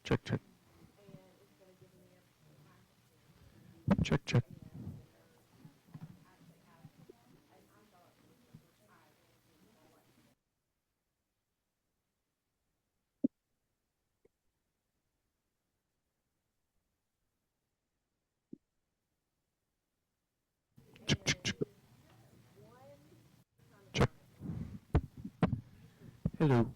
Check, check. Check, check. Check, check, check. Check. Hello.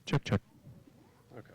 Check, check. Okay.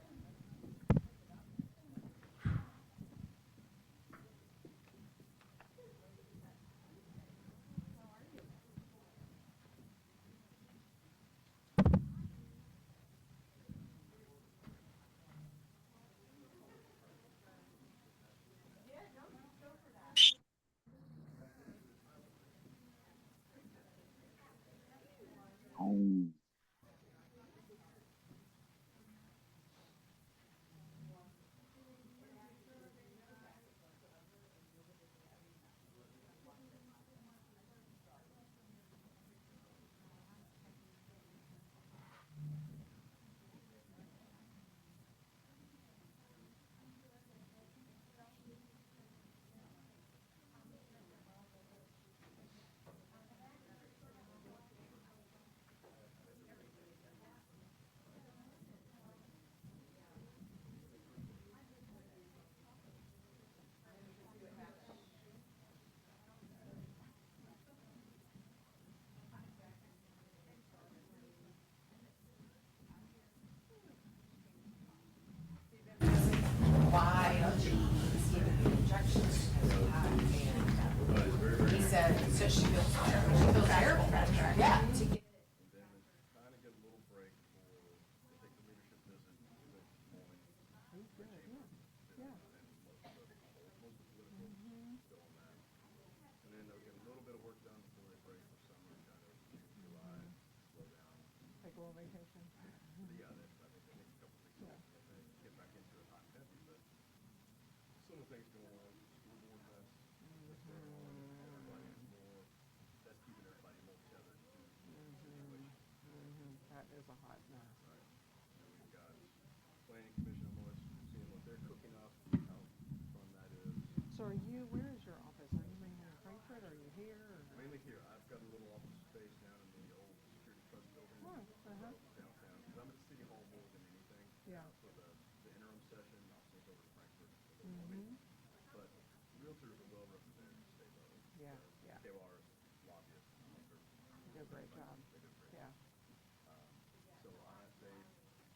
Why he's giving me injections because he had, and he said she feels terrible. She feels terrible. Yeah. To get And then kind of get a little break for take the leadership visit this morning. He's good, yeah. And most of the political still on that. And then they'll get a little bit of work done before they break for summer, kind of June, July, slow down. Take a little vacation. Yeah, I think they take a couple weeks off and then get back into it hot and heavy. But some of the things going on, school board mess, what's going on, everybody's more, that's keeping everybody more tethered to the situation. That is a hot mess. Right. And we've got planning commission on us, seeing what they're cooking up, how fun that is. So where is your office? Are you mainly in Frankfurt? Are you here? Or? Mainly here. I've got a little office space down in the old security trust building downtown. Because I'm at the city hall more than anything. Yeah. For the interim session, I'll sneak over to Frankfurt for the morning. But realtors are well represented at the state level. Yeah, So yeah. KOR's lobbyists. You do a great job. They do a great Yeah. job. So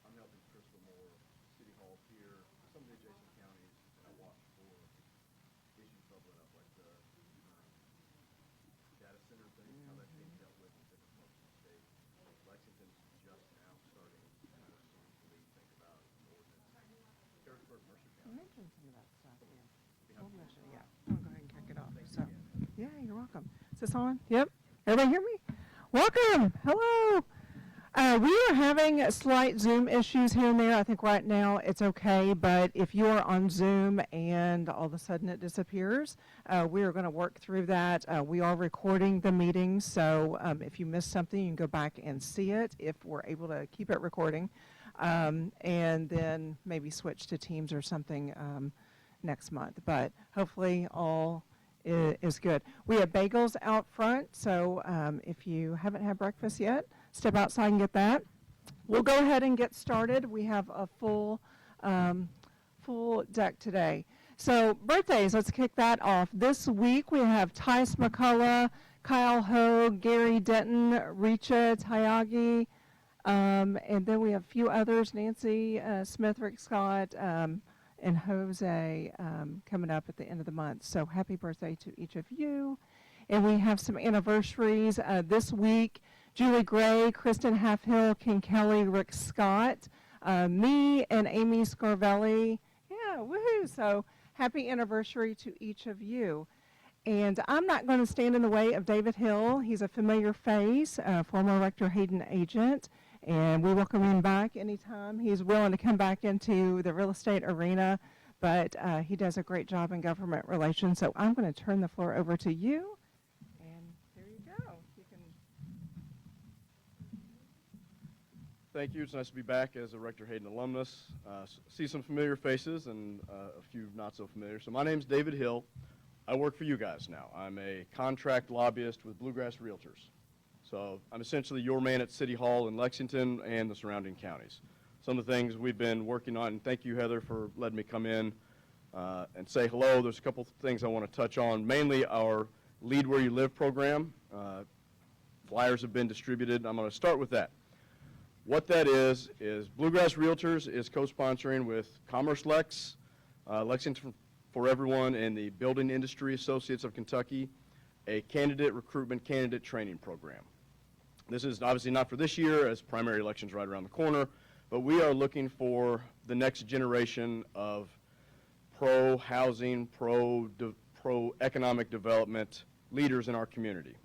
I'm helping Crystal Moore, City Hall here, some of the adjacent counties, and I watch for issues bubbling up like the data center thing, how that's being dealt with in different parts of the state. Lexington's just now starting to kind of seriously think about an ordinance. Harrisburg, Mercer You County. mentioned some of that stuff, yeah. Yeah. Old mission, yeah. I'll go ahead and kick it off. So, yeah, you're welcome. Is this on? Yep. Everybody hear me? Welcome. Hello. We are having slight Zoom issues here and there. I think right now it's okay, but if you are on Zoom and all of a sudden it disappears, we are going to work through that. We are recording the meeting, so if you missed something, you can go back and see it if we're able to keep it recording, and then maybe switch to Teams or something next month. But hopefully all is good. We have bagels out front, so if you haven't had breakfast yet, step outside and get that. We'll go ahead and get started. We have a full deck today. So birthdays, let's kick that off. This week we have Tice McCullough, Kyle Hogue, Gary Denton, Richa Tyagi, and then we have a few others, Nancy Smith, Rick Scott, and Jose coming up at the end of the month. So happy birthday to each of you. And we have some anniversaries this week. Julie Gray, Kristen Halfhill, King Kelly, Rick Scott, me and Amy Scarvelli. Yeah, woohoo. So happy anniversary to each of you. And I'm not going to stand in the way of David Hill. He's a familiar face, former Rector Hayden agent, and we welcome him back anytime he's willing to come back into the real estate arena. But he does a great job in government relations. So I'm going to turn the floor over to you. And there you go. You can. Thank you. It's nice to be back as a Rector Hayden alumnus. See some familiar faces and a few not so familiar. So my name's David Hill. I work for you guys now. I'm a contract lobbyist with Bluegrass Realtors. So I'm essentially your man at City Hall in Lexington and the surrounding counties. Some of the things we've been working on, and thank you, Heather, for letting me come in and say hello. There's a couple things I want to touch on, mainly our Lead Where You Live program. Flyers have been distributed. I'm going to start with that. What that is Bluegrass Realtors is co-sponsoring with Commerce Lex, Lexington for Everyone, and the Building Industry Associates of Kentucky, a candidate recruitment, candidate training program. This is obviously not for this year, as primary election's right around the corner, but we are looking for the next generation of pro-housing, pro-economic development leaders in our community.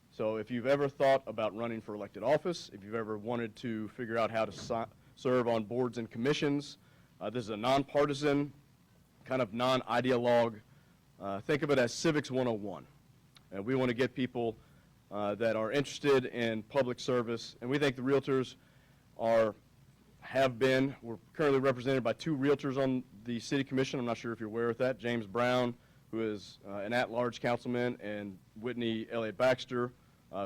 So if you've ever thought about running for elected office, if you've ever wanted to figure out how to serve on boards and commissions, this is a nonpartisan, kind of non-ideologue. Think of it as Civics 101. And we want to get people that are interested in public service, and we think the realtors we're currently represented by 2 realtors on the city commission. I'm not sure if you're aware of that. James Brown, who is an at-large councilman, and Whitney Elliott Baxter,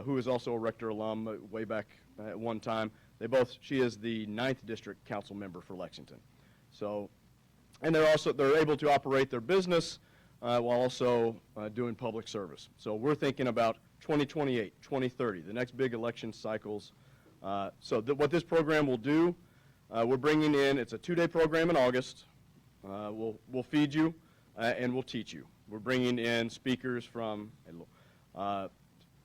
who is also a Rector alum way back at one time. She is the 9th district council member for Lexington. So, and they're able to operate their business while also doing public service. So we're thinking about 2028, 2030, the next big election cycles. What this program will do, we're bringing in, it's a 2-day program in August. We'll feed you and we'll teach you. We're bringing in speakers from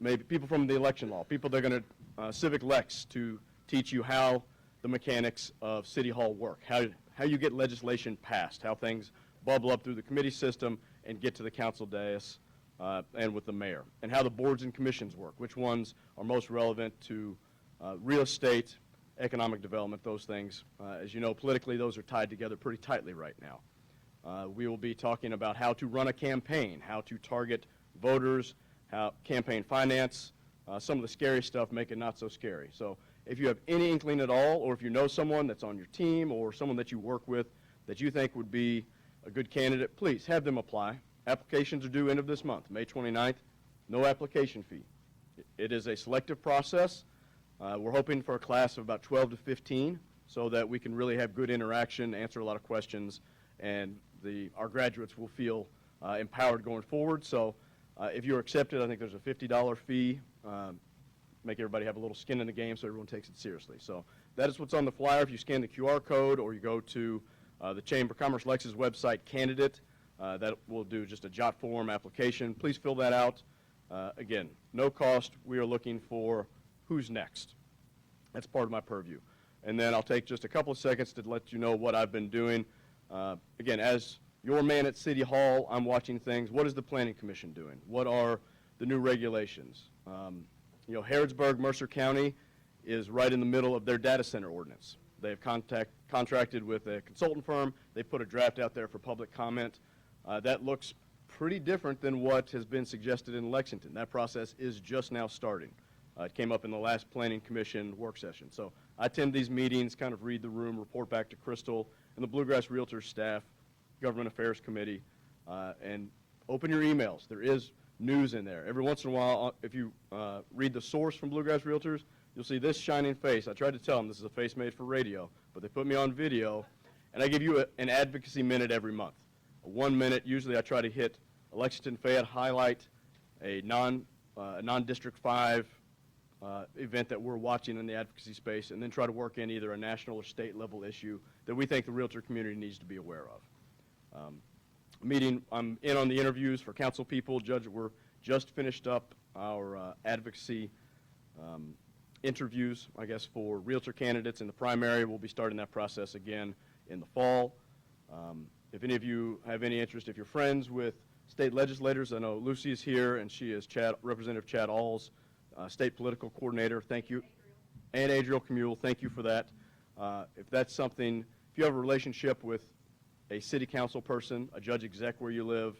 maybe people from the election law, people that are going to Civic Lex to teach you how the mechanics of City Hall work, how you get legislation passed, how things bubble up through the committee system and get to the council dais and with the mayor, and how the boards and commissions work, which ones are most relevant to real estate, economic development, those things. As you know, politically, those are tied together pretty tightly right now. We will be talking about how to run a campaign, how to target voters, how campaign finance, some of the scary stuff, make it not so scary. So if you have any inkling at all, or if you know someone that's on your team or someone that you work with that you think would be a good candidate, please have them apply. Applications are due end of this month, May 29th. No application fee. It is a selective process. We're hoping for a class of about 12 to 15 so that we can really have good interaction, answer a lot of questions, and our graduates will feel empowered going forward. So if you're accepted, I think there's a $50 fee. Make everybody have a little skin in the game so everyone takes it seriously. So that is what's on the flyer. If you scan the QR code or you go to the Chamber of Commerce Lex's website, candidate, that will do just a jot form application. Please fill that out. Again, no cost. We are looking for who's next. That's part of my purview. And then I'll take just a couple of seconds to let you know what I've been doing. Again, as your man at City Hall, I'm watching things. What is the Planning Commission doing? What are the new regulations? Harrodsburg, Mercer County is right in the middle of their data center ordinance. They have contracted with a consultant firm. They put a draft out there for public comment. That looks pretty different than what has been suggested in Lexington. That process is just now starting. It came up in the last Planning Commission work session. So I attend these meetings, kind of read the room, report back to Crystal and the Bluegrass Realtors staff, Government Affairs Committee, and open your emails. There is news in there. Every once in a while, if you read the source from Bluegrass Realtors, you'll see this shining face. I tried to tell them this is a face made for radio, but they put me on video, and I give you an advocacy minute every month. 1 minute, usually I try to hit a Lexington Fayette highlight, a non-District 5 event that we're watching in the advocacy space, and then try to work in either a national or state level issue that we think the realtor community needs to be aware of. I'm in on the interviews for council people. We're just finished up our advocacy interviews, I guess, for realtor candidates in the primary. We'll be starting that process again in the fall. if any of you have any interest, if you're friends with state legislators, I know Lucy is here, and she is Representative Chad Alls, state political coordinator. Thank you. And Adriel Camule, thank you for that. If that's something, if you have a relationship with a city council person, a judge exec where you live,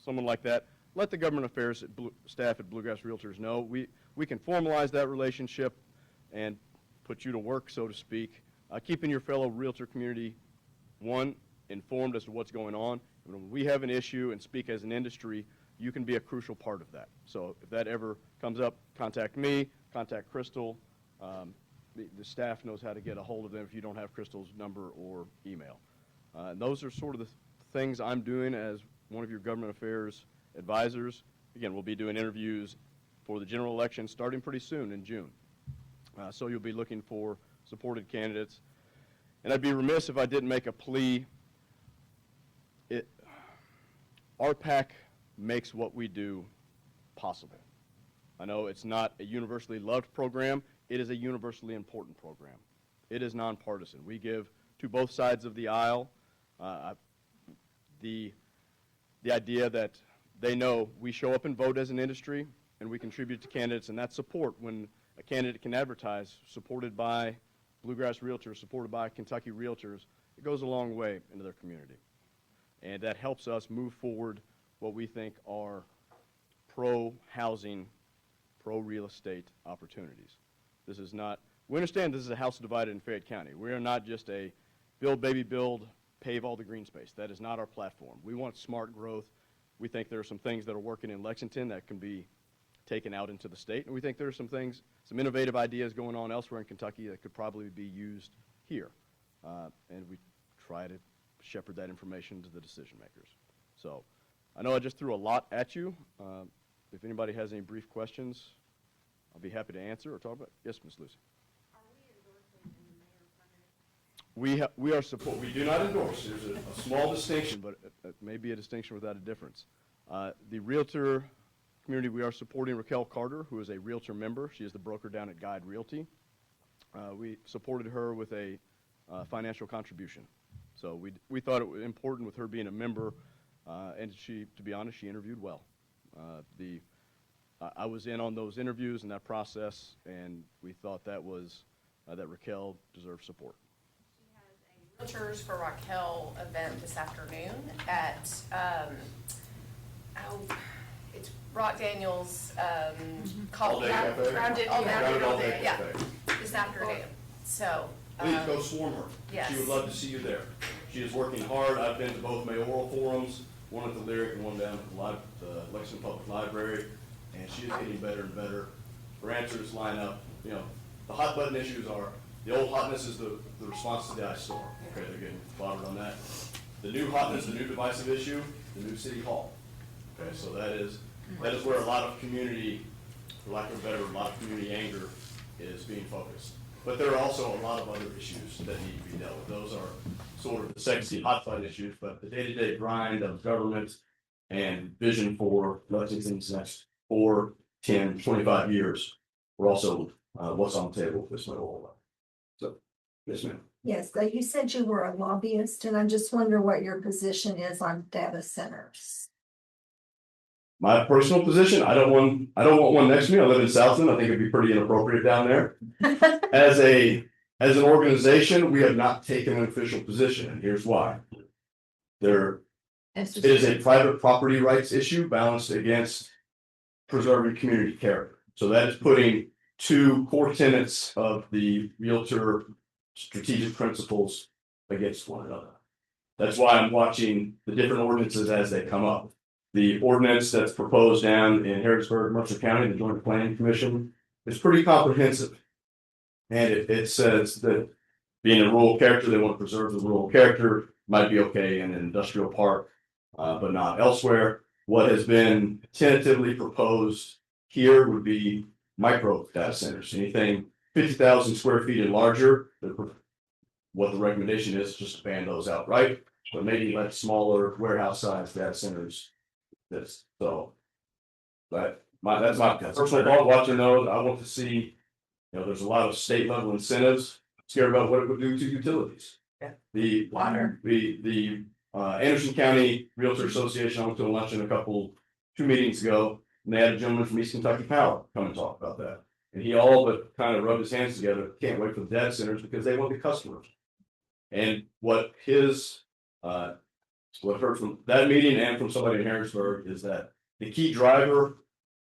someone like that, let the government affairs staff at Bluegrass Realtors know. We can formalize that relationship and put you to work, so to speak, keeping your fellow realtor community, one, informed as to what's going on. And when we have an issue and speak as an industry, you can be a crucial part of that. So if that ever comes up, contact me, contact Crystal. The staff knows how to get a hold of them if you don't have Crystal's number or email. And those are sort of the things I'm doing as one of your government affairs advisors. Again, we'll be doing interviews for the general election starting pretty soon in June. So you'll be looking for supported candidates. And I'd be remiss if I didn't make a plea. Our PAC makes what we do possible. I know it's not a universally loved program. It is a universally important program. It is nonpartisan. We give to both sides of the aisle. The idea that they know we show up and vote as an industry, and we contribute to candidates, and that support, when a candidate can advertise, supported by Bluegrass Realtors, supported by Kentucky Realtors, it goes a long way into their community. And that helps us move forward what we think are pro-housing, pro-real estate opportunities. This is not, we understand this is a house divided in Fayette County. We are not just a build, baby, build, pave all the green space. That is not our platform. We want smart growth. We think there are some things that are working in Lexington that can be taken out into the state, and we think there are some things, some innovative ideas going on elsewhere in Kentucky that could probably be used here. And we try to shepherd that information to the decision makers. So I know I just threw a lot at you. If anybody has any brief questions, I'll be happy to answer or talk about. Yes, Ms. Lucy. Are we endorsing the mayor primary? We are support. We do not endorse. There's a small distinction, but it may be a distinction without a difference. The realtor community, we are supporting Raquel Carter, who is a realtor member. She is the broker down at Guide Realty. We supported her with a financial contribution. So we thought it was important with her being a member, and she, to be honest, she interviewed well. I was in on those interviews and that process, and we thought that was that Raquel deserved support. She has a Realtors for Raquel event this afternoon at it's Rock Daniels All day cafe? Rounded all day, yeah, Cafe. this afternoon. So Please go swarm her. yes. She would love to see you there. She is working hard. I've been to both mayoral forums, one at the Lyric and one down at the Lexington Public Library, and she is getting better and better. Her answers line up. You know, the hot button issues are, the old hotness is the response to the ice storm. Okay, they're getting clobbered on that. The new hotness, the new divisive issue, the new city hall. Okay, so that is where a lot of community, for lack of a better, a lot of community anger is being focused. But there are also a lot of other issues that need to be dealt with. Those are sort of the sexy hot button issues, but the day-to-day grind of government and vision for Lexington's next 4, 10, 25 years were also what's on the table with this mayoral. So, yes, ma'am. Yes, you said you were a lobbyist, and I just wonder what your position is on data centers. My personal position, I don't want one next to me. I live in Southland. I think it'd be pretty inappropriate down there. As an organization, we have not taken an official position, and here's why. It is a private property rights issue balanced against preserving community character. So that is putting two core tenets of the realtor strategic principles against one another. That's why I'm watching the different ordinances as they come up. The ordinance that's proposed down in Harrisburg, Mercer County, the Joint Planning Commission, is pretty comprehensive. And it says that being a rural character, they want to preserve the rural character, might be okay in an industrial park, but not elsewhere. What has been tentatively proposed here would be micro data centers, anything 50,000 square feet and larger. What the recommendation is just to ban those outright, but maybe let smaller warehouse size data centers exist. So, but that's my personal thought. Watching those, I want to see, there's a lot of state level incentives. Scared about what it would do to utilities. Yeah. The Water. the Anderson County Realtor Association, I went to a luncheon two meetings ago, and they had a gentleman from East Kentucky Power come and talk about that. And he all but kind of rubbed his hands together, can't wait for the data centers because they want the customers. And what I've heard from that meeting and from somebody in Harrisburg is that the key driver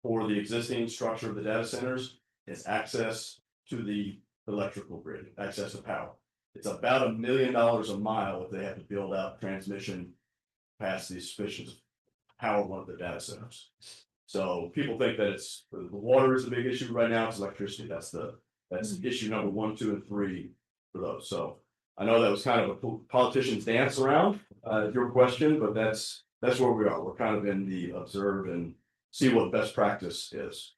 for the existing structure of the data centers is access to the electrical grid, access to power. It's about $1 million a mile if they have to build out transmission capacity sufficient to power one of the data centers. So people think that the water is a big issue right now. It's electricity. That's issue number 1, 2, and 3 for those. So I know that was kind of a politician's dance around your question, but that's where we are. We're kind of in the observe and see what best practice is.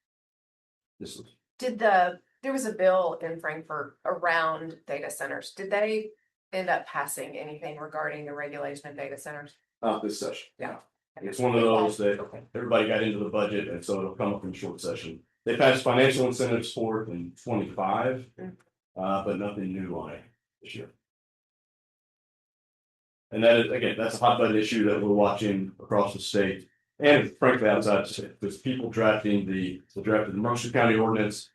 There was a bill in Frankfurt around data centers. Did they end up passing anything regarding the regulation of data centers? This session. Yeah. It's one of those that everybody got into the budget, and so it'll come up in short session. They passed financial incentives for it in 25, but nothing new on it this year. And that is, again, that's a hot button issue that we're watching across the state and frankly outside the state. There's people drafted the Mercer County ordinance.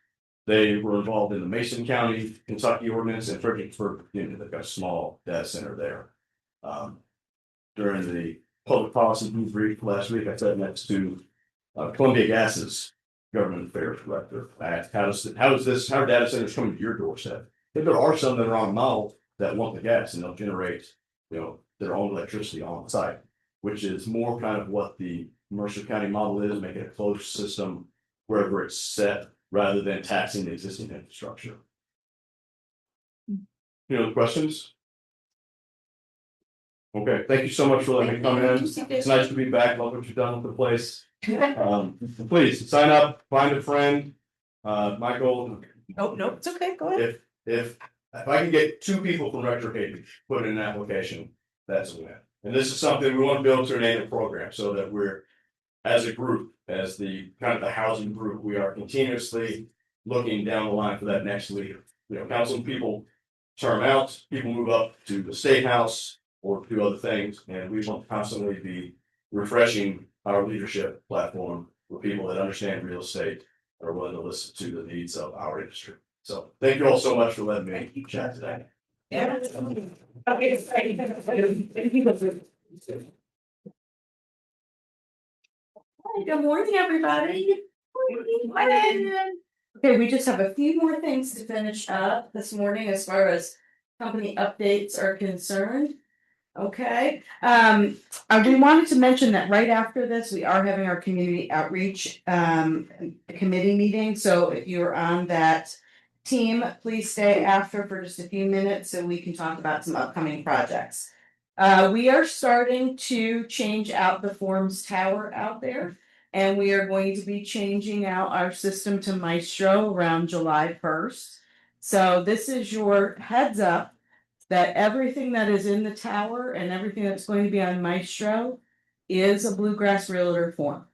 They were involved in the Mason County, Kentucky ordinance, and Fredericksburg, they've got a small data center there. During the public policy brief last week, I sat next to Columbia Gas's government affairs director. I asked, how are data centers coming to your doorstep? If there are some that are on model that want the gas and they'll generate, their own electricity on site, which is more kind of what the Mercer County model is, making a closed system wherever it's set, rather than taxing the existing infrastructure. Questions? Okay, thank you so much for letting me come in. It's nice to be back. Love what you've done with the place. Please sign up, find a friend. Michael. Oh, no, it's okay. Go ahead. If I can get 2 people from Rector Hayden put in an application, that's a win. And this is something we want to build to an annual program so that we're, as a group, as the kind of the housing group, we are continuously looking down the line for that next leader. Council people term out, people move up to the state house or do other things, and we want to constantly be refreshing our leadership platform with people that understand real estate and are willing to listen to the needs of our industry. So thank you all so much for letting me chat today. Yeah. Good morning, everybody. Okay, we just have a few more things to finish up this morning as far as company updates are concerned. Okay, we wanted to mention that right after this, we are having our community outreach committee meeting. So if you're on that team, please stay after for just a few minutes so we can talk about some upcoming projects. We are starting to change out the Forms Tower out there, and we are going to be changing out our system to Maestro around July 1st. So this is your heads up that everything that is in the tower and everything that's going to be on Maestro is a Bluegrass Realtor form.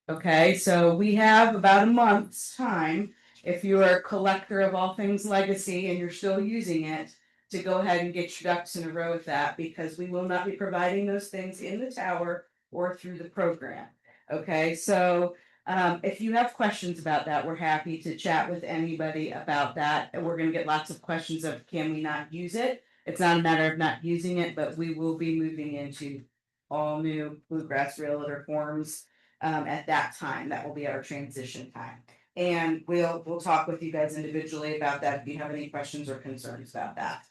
Okay, so we have about a month's time, if you're a collector of all things legacy and you're still using it, to go ahead and get your ducks in a row with that, because we will not be providing those things in the tower or through the program. Okay, so if you have questions about that, we're happy to chat with anybody about that. And we're going to get lots of questions of, can we not use it? It's not a matter of not using it, but we will be moving into all new Bluegrass Realtor forms at that time. That will be our transition time. And we'll talk with you guys individually about that if you have any questions or concerns about that.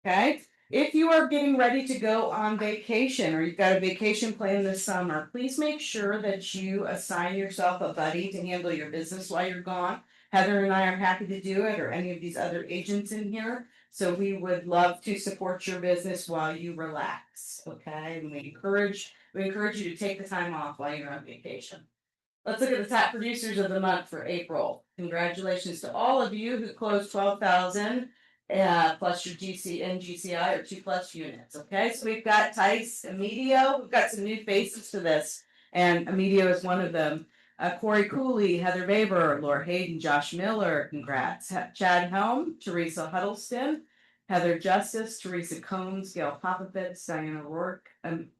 Okay. If you are getting ready to go on vacation or you've got a vacation plan this summer, please make sure that you assign yourself a buddy to handle your business while you're gone. Heather and I are happy to do it, or any of these other agents in here. So we would love to support your business while you relax. Okay. And we encourage you to take the time off while you're on vacation. Let's look at the top producers of the month for April. Congratulations to all of you who closed 12,000 plus your GC and GCI or 2+ units. Okay, so we've got Tice, Emilio. We've got some new faces to this, and Emilio is one of them. Corey Cooley, Heather Weber, Laura Hayden, Josh Miller. Congrats. Chad Helm, Teresa Huddleston, Heather Justice, Teresa Combs, Gail Popovitz, Diana Rourke,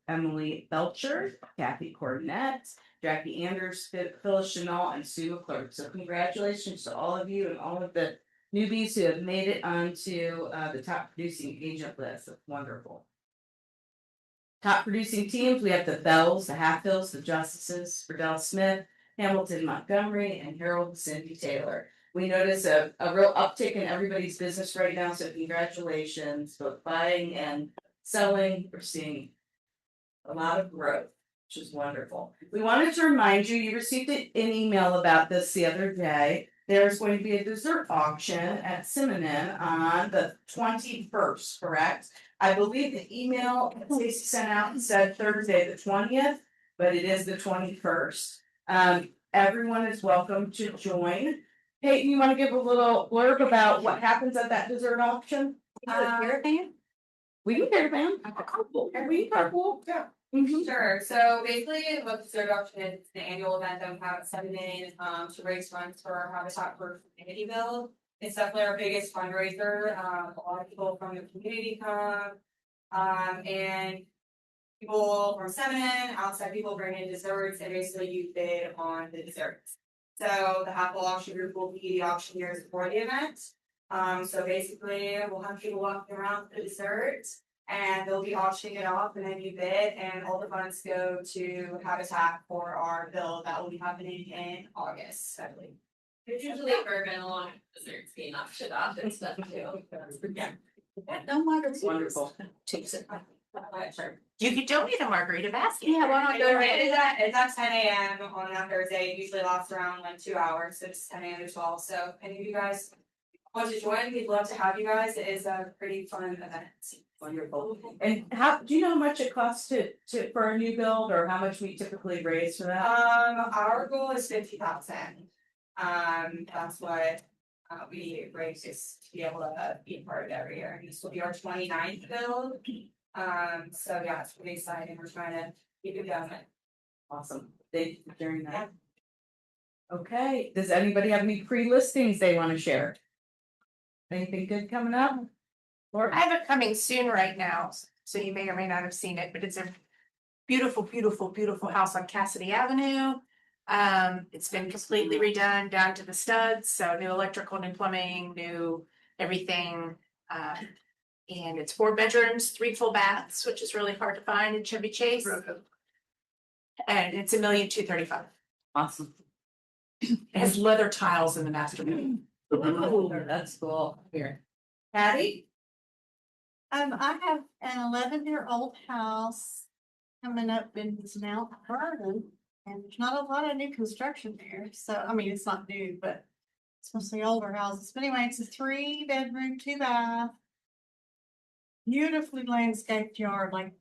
Emily Belcher, Kathy Cornett, Jackie Anders, Phyllis Chanel, and Sue McClurg. So congratulations to all of you and all of the newbies who have made it onto the top producing agent list. That's wonderful. Top producing teams, we have the Bells, the Hatfields, the Justices, Burdell Smith, Hamilton Montgomery, and Harold Cindy Taylor. We notice a real uptick in everybody's business right now, so congratulations, both buying and selling. We're seeing a lot of growth, which is wonderful. We wanted to remind you, you received an email about this the other day. There's going to be a dessert auction at Simonin on the 21st, correct? I believe the email that Stacy sent out said Thursday the 20th, but it is the 21st. Everyone is welcome to join. Peyton, you want to give a little blurb about what happens at that dessert auction? We can caravan. We can carpool. Yeah. Sure. So basically, what the dessert auction is, it's an annual event that we have at Simonin to raise funds for our Habitat for Humanity build. It's definitely our biggest fundraiser. A lot of people from the community come, and people from Simonin, outside people bring in desserts, and basically you bid on the desserts. So the apple auction group will be the auctioneers for the event. So basically, we'll have people walking around with the desserts, and they'll be auctioning it off, and then you bid, and all the funds go to Habitat for our build that will be happening in August, I believe. There's usually bourbon along with desserts being auctioned off and stuff too. Yeah. No margaritas. Wonderful. You could donate a margarita basket. Yeah, why not go ahead? It's at 10 a.m. on that Thursday. It usually lasts around like 2 hours. So it's 10 a.m. to 12. So if any of you guys want to join, we'd love to have you guys. It is a pretty fun event. Wonderful. And how do you know how much it costs to for a new build, or how much we typically raise for that? Our goal is 50,000. That's what we raise just to be able to be part of it every year. And this will be our 29th build. So yeah, it's pretty exciting. We're trying to keep it going. Awesome. Thank you for sharing that. Okay. Does anybody have any pre-listings they want to share? Anything good coming up? Or I have it coming soon right now, so you may or may not have seen it, but it's a beautiful, beautiful, beautiful house on Cassidy Avenue. It's been completely redone down to the studs, so new electrical, new plumbing, new everything. And it's 4 bedrooms, 3 full baths, which is really hard to find in Chevy Chase. And it's $1,235,000. awesome. It has leather tiles in the master bedroom. Oh, that's cool. Here. Patty? I have an 11-year-old house coming up in Mount Vernon, and there's not a lot of new construction there. So, I mean, it's not new, but it's mostly older houses. But anyway, it's a 3-bedroom, 2-bath, beautifully landscaped yard, like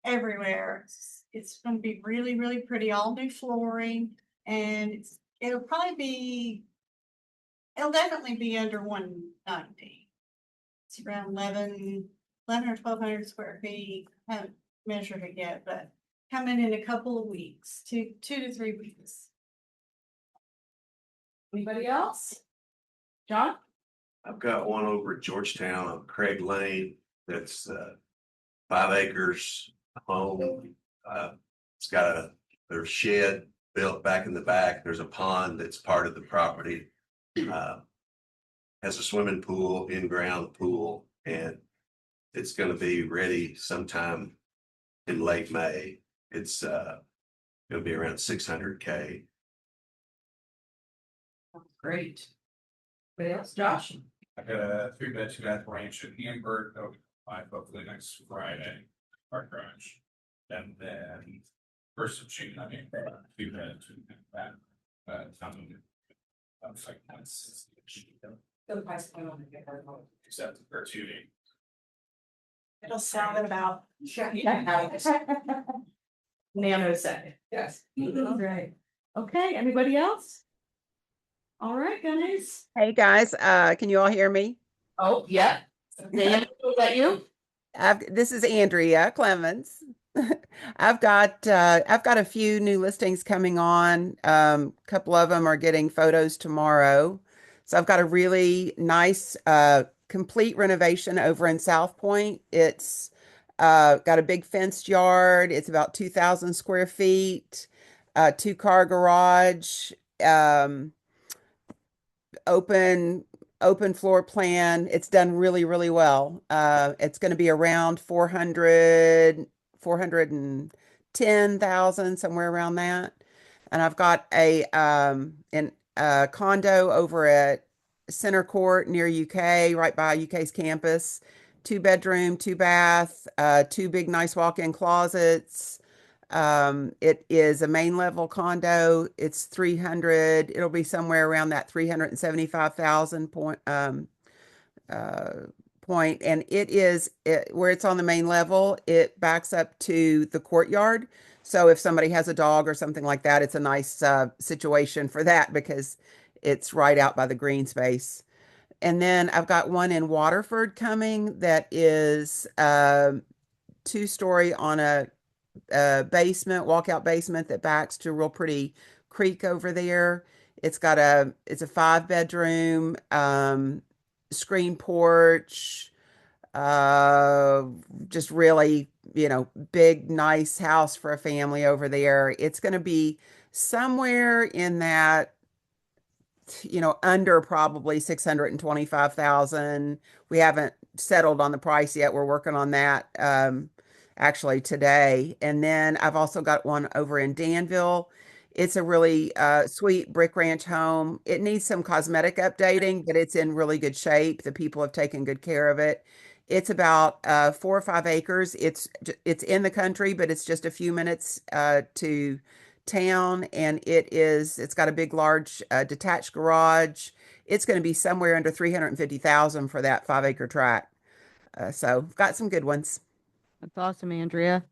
everywhere. It's going to be really, really pretty, all new flooring, and it'll definitely be under 190. It's around 11 or 1,200 square feet. I haven't measured it yet, but coming in a couple of weeks, 2 to 3 weeks. Anybody else? John? I've got one over at Georgetown on Craig Lane. That's 5 acres home. It's got their shed built back in the back. There's a pond that's part of the property. Has a swimming pool, in-ground pool, and it's going to be ready sometime in late May. It's going to be around $600K. Great. Anybody else? Josh? I got a 3-bed, 2-bath ranch in Hamburg, hopefully next Friday, park garage. And then first of June, 2-bed, 2-bath, it's like 160. Except for 2 days. It'll sound about. Nanosecond. Yes. Right. Okay, anybody else? All right, guys. Hey guys, can you all hear me? Oh, yeah. Dan, is that you? This is Andrea Clemens. I've got a few new listings coming on. A couple of them are getting photos tomorrow. So I've got a really nice complete renovation over in South Point. It's got a big fenced yard. It's about 2,000 square feet, two-car garage, um, open open floor plan. It's done really, really well. It's going to be around 410,000, somewhere around that. And I've got a condo over at Center Court near UK, right by UK's campus. 2 bedroom, 2 bath, two big nice walk-in closets. It is a main level condo. It's 300, it'll be somewhere around that 375,000 point. And where it's on the main level, it backs up to the courtyard. So if somebody has a dog or something like that, it's a nice situation for that because it's right out by the green space. And then I've got one in Waterford coming that is 2-story on a basement, walkout basement that backs to a real pretty creek over there. It's a 5 bedroom, screen porch, just really, big, nice house for a family over there. It's going to be somewhere in that, under probably 625,000. We haven't settled on the price yet. We're working on that actually today. And then I've also got one over in Danville. It's a really sweet brick ranch home. It needs some cosmetic updating, but it's in really good shape. The people have taken good care of it. It's about 4 or 5 acres. It's in the country, but it's just a few minutes to town, and it's got a big, large detached garage. It's going to be somewhere under 350,000 for that 5 acre tract. So got some good ones. That's awesome, Andrea.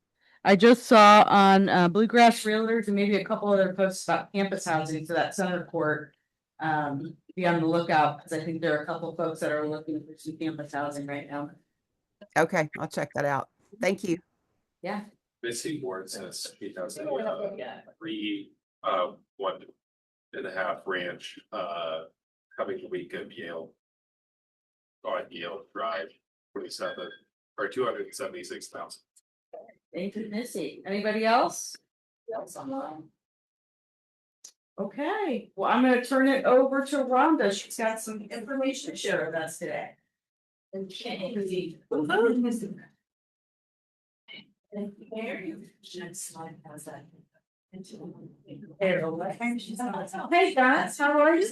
I just saw on Bluegrass Realtors and maybe a couple other posts about campus housing, so that Center Court. Be on the lookout because I think there are a couple folks that are looking for some campus housing right now. Okay, I'll check that out. Thank you. Yeah. Missing board since 2003, 1.5 ranch, coming the week of Yale. On Yale Drive, 27 or 276,000. Thank you, Missy. Anybody else? Online? Okay, well, I'm gonna turn it over to Rhonda. She's got some information to share with us today. Okay. Next slide has that. Hey guys, how are you?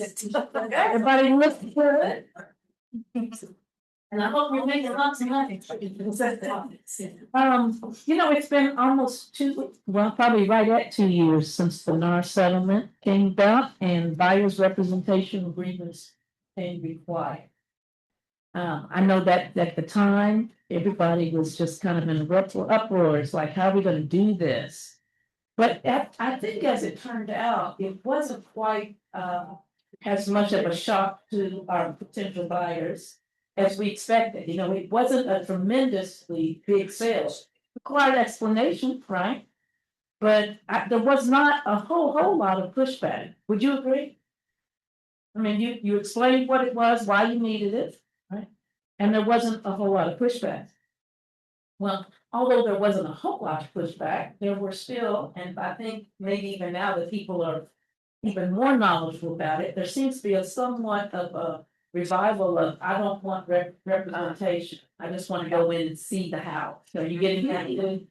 Everybody looks good. And I hope you're making lots of money. It's been almost probably right at 2 years since the NAR settlement came about and buyer's representation agreements came required. I know that at the time, everybody was just kind of in a uproar. It's like, how are we going to do this? But I think as it turned out, it wasn't quite as much of a shock to our potential buyers as we expected. It wasn't a tremendously big sale. Required explanation, right? But there was not a whole lot of pushback. Would you agree? I mean, you explained what it was, why you needed it, right? And there wasn't a whole lot of pushback. Well, although there wasn't a whole lot of pushback, there were still, and I think maybe even now that people are even more knowledgeable about it, there seems to be somewhat of a revival of, I don't want representation. I just want to go in and see the house. So you getting that in,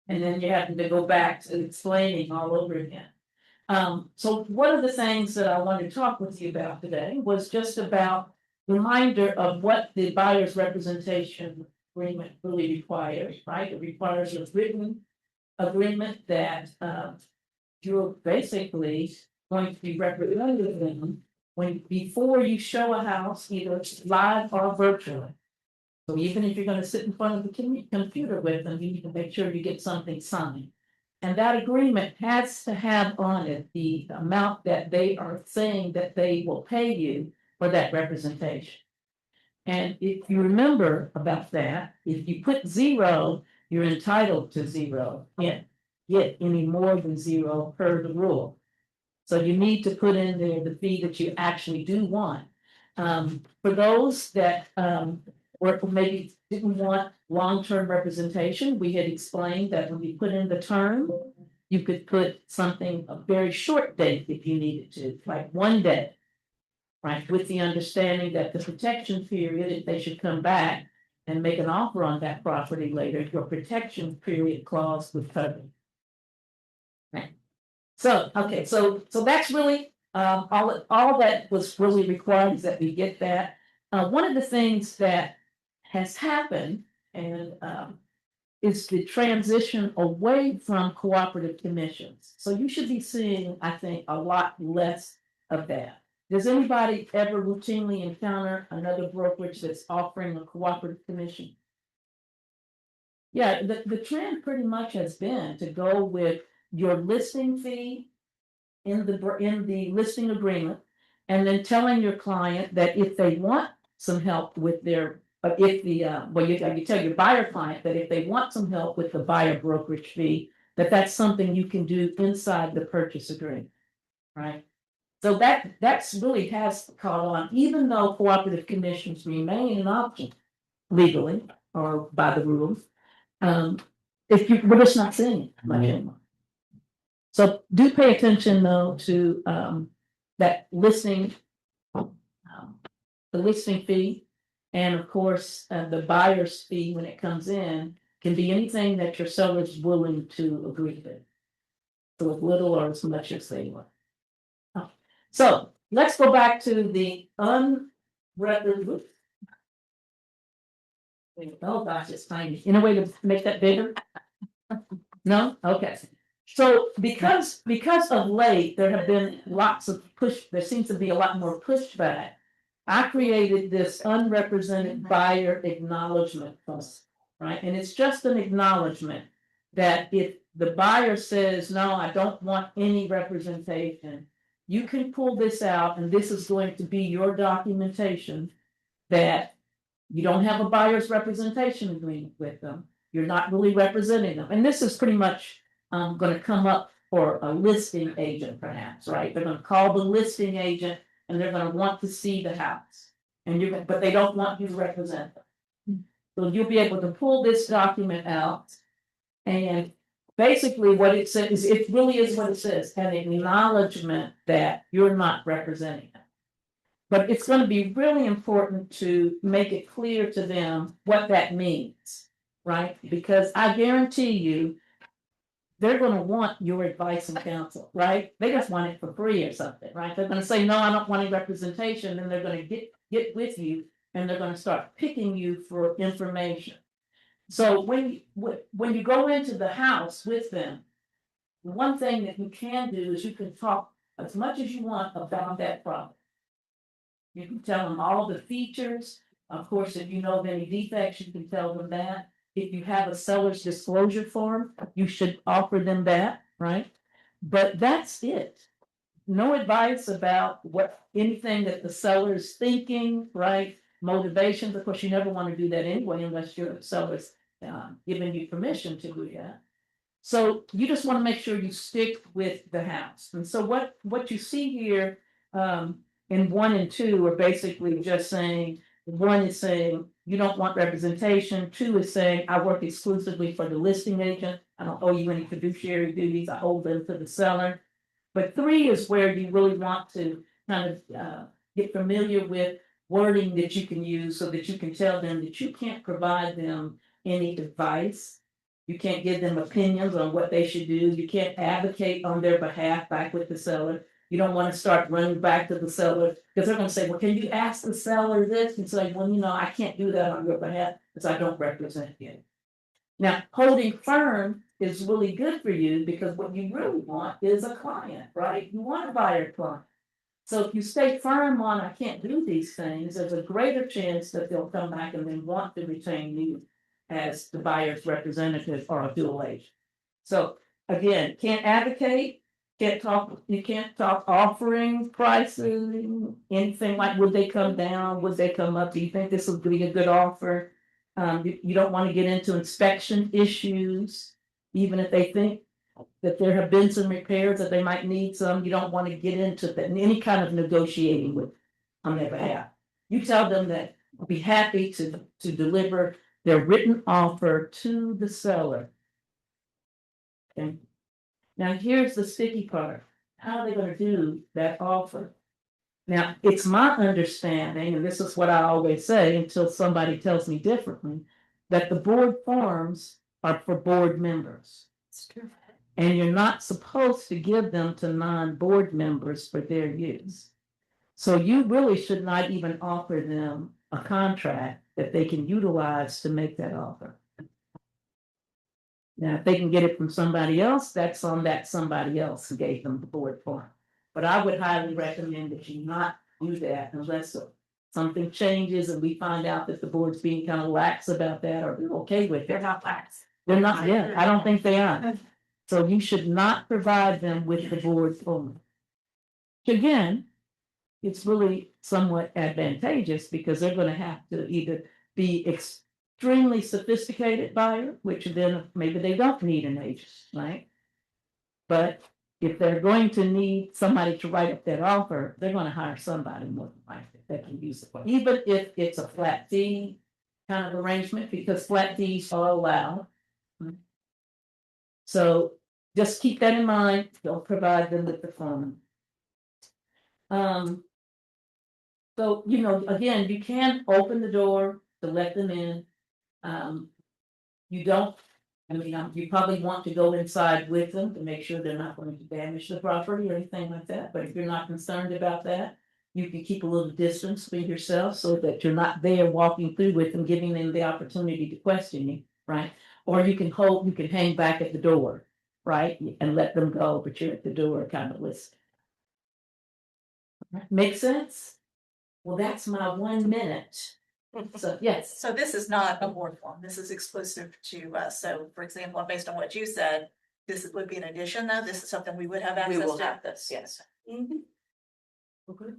and then you have to go back to explaining all over again. So one of the things that I wanted to talk with you about today was just about reminder of what the buyer's representation agreement really requires, right? It requires a written agreement that you're basically going to be representing them before you show a house, either live or virtually. So even if you're going to sit in front of the computer with them, you need to make sure you get something signed. And that agreement has to have on it the amount that they are saying that they will pay you for that representation. And if you remember about that, if you put 0, you're entitled to 0. Can't get any more than 0 per the rule. So you need to put in there the fee that you actually do want. For those that, or maybe didn't want long-term representation, we had explained that when you put in the term, you could put something, a very short date if you needed to, like 1 day. Right, with the understanding that the protection period, if they should come back and make an offer on that property later, your protection period clause would cover. Right. So, okay, so that's really, all that was really required is that we get that. One of the things that has happened and, is the transition away from cooperative commissions. So you should be seeing, I think, a lot less of that. Does anybody ever routinely encounter another brokerage that's offering a cooperative commission? Yeah, the trend pretty much has been to go with your listing fee in the listing agreement, and then telling your client that if they want some help with their, you tell your buyer client that if they want some help with the buyer brokerage fee, that's something you can do inside the purchase agreement, right? So that's really has caught on, even though cooperative commissions remain an option legally or by the rules. We're just not seeing it much anymore. So do pay attention though to that listing, the listing fee, and of course the buyer's fee when it comes in can be anything that your seller's willing to agree with. So as little or as much as they want. So let's go back to the unrepresented. Oh gosh, it's tiny. Any way to make that bigger? No? Okay. So because of late, there have been lots of there seems to be a lot more pushback. I created this unrepresented buyer acknowledgement fund, right? And it's just an acknowledgement that if the buyer says, no, I don't want any representation, you can pull this out, and this is going to be your documentation that you don't have a buyer's representation agreement with them. You're not really representing them. And this is pretty much going to come up for a listing agent, perhaps, right? They're going to call the listing agent and they're going to want to see the house. But they don't want you to represent them. So you'll be able to pull this document out, and basically what it says, it really is what it says, an acknowledgement that you're not representing them. But it's going to be really important to make it clear to them what that means, right? Because I guarantee you, they're going to want your advice and counsel, right? They just want it for free or something, right? They're going to say, no, I don't want any representation. And they're going to get with you, and they're going to start picking you for information. So when you go into the house with them, one thing that you can do is you can talk as much as you want about that property. You can tell them all the features. Of course, if you know of any defects, you can tell them that. If you have a seller's disclosure form, you should offer them that, right? But that's it. No advice about anything that the seller's thinking, right? Motivations. Of course, you never want to do that anyway, unless your seller's giving you permission to do that. So you just want to make sure you stick with the house. And so what you see here in 1 and 2 are basically just saying, 1 is saying you don't want representation. 2 is saying I work exclusively for the listing agent. I don't owe you any fiduciary duties. I hold them to the seller. But 3 is where you really want to kind of get familiar with wording that you can use so that you can tell them that you can't provide them any advice. You can't give them opinions on what they should do. You can't advocate on their behalf back with the seller. You don't want to start running back to the seller because they're going to say, well, can you ask the seller this? And say, well, I can't do that on your behalf because I don't represent you. Now, holding firm is really good for you because what you really want is a client, right? You want a buyer client. So if you stay firm on, I can't do these things, there's a greater chance that they'll come back and then want to retain you as the buyer's representative or a dual agent. So again, can't advocate, you can't talk offering, pricing, anything like, would they come down, would they come up, do you think this would be a good offer? You don't want to get into inspection issues, even if they think that there have been some repairs that they might need some, you don't want to get into any kind of negotiating with on their behalf. You tell them that we'll be happy to deliver their written offer to the seller. Okay. Now, here's the sticky part. How are they gonna do that offer? Now, it's my understanding, and this is what I always say until somebody tells me differently, that the board forms are for board members. And you're not supposed to give them to non-board members for their use. So you really should not even offer them a contract that they can utilize to make that offer. Now, if they can get it from somebody else, that's on that somebody else who gave them the board form. But I would highly recommend that you not do that unless something changes and we find out that the board's being kind of lax about that, or they're okay with it. They're not lax. They're not, yeah, I don't think they are. So you should not provide them with the board form. Again, it's really somewhat advantageous because they're gonna have to either be extremely sophisticated buyer, which then maybe they don't need an agent, right? But if they're going to need somebody to write up that offer, they're gonna hire somebody more than likely that can use it. Even if it's a flat fee kind of arrangement, because flat fees are allowed. So just keep that in mind. Don't provide them with the form. So, you know, again, you can open the door to let them in. You don't, I mean, you probably want to go inside with them to make sure they're not going to damage the property or anything like that. But if you're not concerned about that, you can keep a little distance between yourself so that you're not there walking through with them, giving them the opportunity to question you, right? Or you can hang back at the door, right? And let them go, but you're at the door kind of listening. Make sense? Well, that's my 1 minute. So, yes. So this is not a board form. This is exclusive to us. So for example, based on what you said, this would be an addition though. This is something we would have access to. We will have this, yes. Mhm. Okay.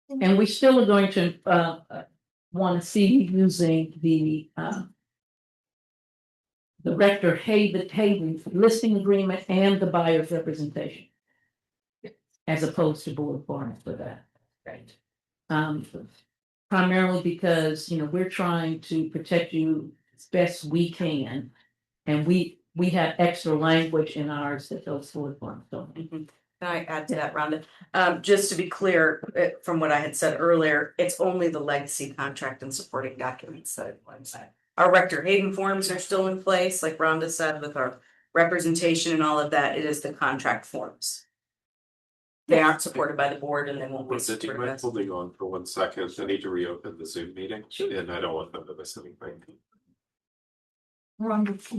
And we still are going to want to see using the Rector Hayden listing agreement and the buyer's representation. As opposed to board forms for that. Right. Primarily because, you know, we're trying to protect you as best we can. And we have extra language in ours that those board forms don't. Can I add to that, Rhonda? Just to be clear, from what I had said earlier, it's only the legacy contract and supporting documents that our Rector Hayden forms are still in place, like Rhonda said, with our representation and all of that. It is the contract forms. They aren't supported by the board and they won't be Do you supported. mind holding on for 1 second? I need to reopen the Zoom meeting. Sure. And I don't want them to miss anything. Wonderful.